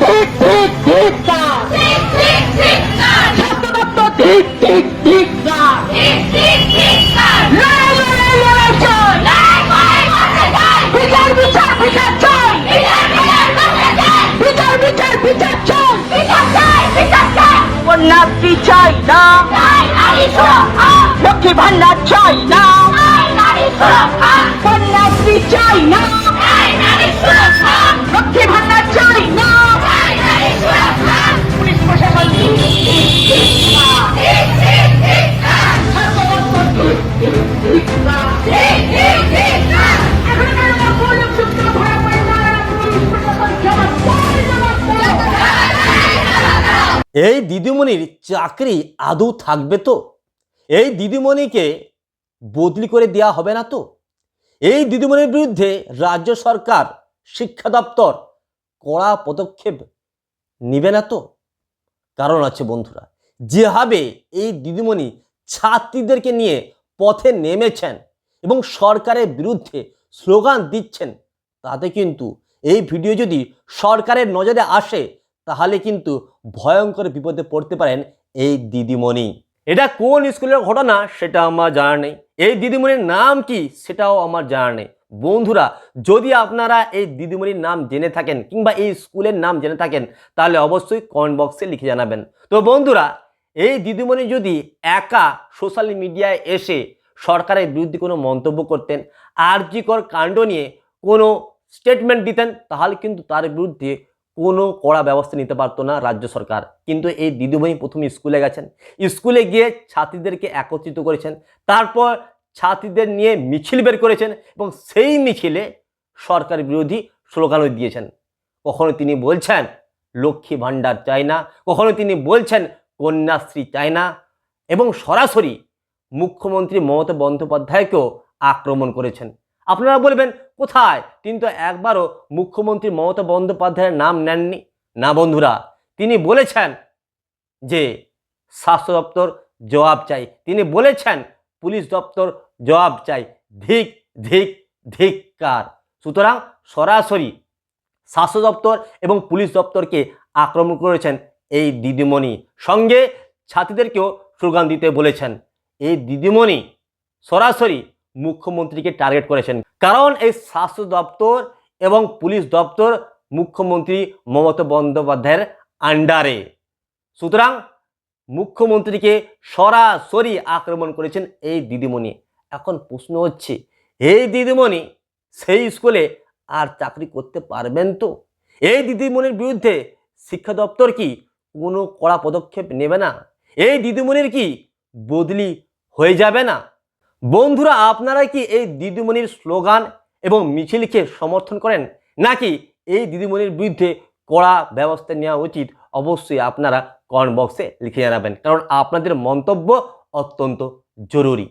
ঠিক ঠিক ঠিক স্যার, ঠিক ঠিক ঠিক স্যার, ছাত্র দপ্তর ঠিক ঠিক ঠিক স্যার, ঠিক ঠিক ঠিক স্যার, লড়াই লড়াই লড়াই চাই, লড়াই করে করতে চাই, বিচার বিচার বিচার চাই, বিচার বিচার করতে চাই, বিচার বিচার বিচার চাই, বিচার চাই, বিচার চাই, কন্যাশ্রী চাই না, চাই নারী সুরক্ষা, লক্ষ্মী ভান্ডার চাই না, চাই নারী সুরক্ষা, কন্যাশ্রী চাই না, চাই নারী সুরক্ষা, লক্ষ্মী ভান্ডার চাই না, চাই নারী সুরক্ষা, পুলিশ প্রশাসন ঠিক ঠিক ঠিক স্যার, ঠিক ঠিক ঠিক স্যার, ছাত্র দপ্তর ঠিক ঠিক ঠিক স্যার, ঠিক ঠিক ঠিক স্যার, এখনকার মতো সূত্র ধরা পড়ে না, পুলিশ প্রশাসন জবাব দাও, জবাব দাও। এই দিদিমণির চাকরি আদৌ থাকবে তো? এই দিদিমণিকে বদলি করে দেওয়া হবে না তো? এই দিদিমণির বিরুদ্ধে রাজ্য সরকার শিক্ষা দপ্তর কড়া পদক্ষেপ নেবে না তো? কারণ আছে বন্ধুরা, যেভাবে এই দিদিমণি ছাত্রীদেরকে নিয়ে পথে নেমেছেন এবং সরকারের বিরুদ্ধে স্লোগান দিচ্ছেন, তাতে কিন্তু এই ভিডিও যদি সরকারের নজরে আসে তাহলে কিন্তু ভয়ঙ্কর বিপদে পড়তে পারেন এই দিদিমণি। এটা কোন স্কুলের ঘটনা সেটা আমার জানা নেই, এই দিদিমণির নাম কি সেটাও আমার জানা নেই। বন্ধুরা, যদি আপনারা এই দিদিমণির নাম জেনে থাকেন কিংবা এই স্কুলের নাম জেনে থাকেন তাহলে অবশ্যই কমেন্ট বক্সে লিখে জানাবেন। তো বন্ধুরা, এই দিদিমণি যদি একা সোশ্যাল মিডিয়ায় এসে সরকারের বিরুদ্ধে কোনো মন্তব্য করতেন, আরজিকর কাণ্ড নিয়ে কোনো স্টেটমেন্ট দিতেন, তাহলে কিন্তু তার বিরুদ্ধে কোনো কড়া ব্যবস্থা নিতে পারতো না রাজ্য সরকার। কিন্তু এই দিদিমণি প্রথমে স্কুলে গেছেন, স্কুলে গিয়ে ছাত্রীদেরকে একত্রিত করেছেন, তারপর ছাত্রীদের নিয়ে মিছিল বের করেছেন এবং সেই মিছিলে সরকার বিরোধী স্লোগানও দিয়েছেন। কখনো তিনি বলছেন লক্ষ্মী ভাণ্ডার চাই না, কখনো তিনি বলছেন কন্যাশ্রী চাই না, এবং সরাসরি মুখ্যমন্ত্রী মমতা বন্দ্যোপাধ্যায়কেও আক্রমণ করেছেন। আপনারা বলবেন কোথায়, তিনি তো একবারও মুখ্যমন্ত্রী মমতা বন্দ্যোপাধ্যায়ের নাম নেননি। না বন্ধুরা, তিনি বলেছেন যে স্বাস্থ্য দপ্তর জবাব চাই, তিনি বলেছেন পুলিশ দপ্তর জবাব চাই, ধিক ধিক ধিক্কার। সুতরাং সরাসরি স্বাস্থ্য দপ্তর এবং পুলিশ দপ্তরকে আক্রমণ করেছেন এই দিদিমণি, সঙ্গে ছাত্রীদেরকেও স্লোগান দিতে বলেছেন। এই দিদিমণি সরাসরি মুখ্যমন্ত্রীকে টার্গেট করেছেন, কারণ এই স্বাস্থ্য দপ্তর এবং পুলিশ দপ্তর মুখ্যমন্ত্রী মমতা বন্দ্যোপাধ্যায়ের আন্ডারে। সুতরাং মুখ্যমন্ত্রীকে সরাসরি আক্রমণ করেছেন এই দিদিমণি। এখন প্রশ্ন হচ্ছে, এই দিদিমণি সেই স্কুলে আর চাকরি করতে পারবেন তো? এই দিদিমণির বিরুদ্ধে শিক্ষা দপ্তর কি কোনো কড়া পদক্ষেপ নেবে না? এই দিদিমণির কি বদলি হয়ে যাবে না? বন্ধুরা, আপনারা কি এই দিদিমণির স্লোগান এবং মিছিলকে সমর্থন করেন, নাকি এই দিদিমণির বিরুদ্ধে কড়া ব্যবস্থা নেওয়া উচিত? অবশ্যই আপনারা কমেন্ট বক্সে লিখে জানাবেন, কারণ আপনাদের মন্তব্য অত্যন্ত জরুরি।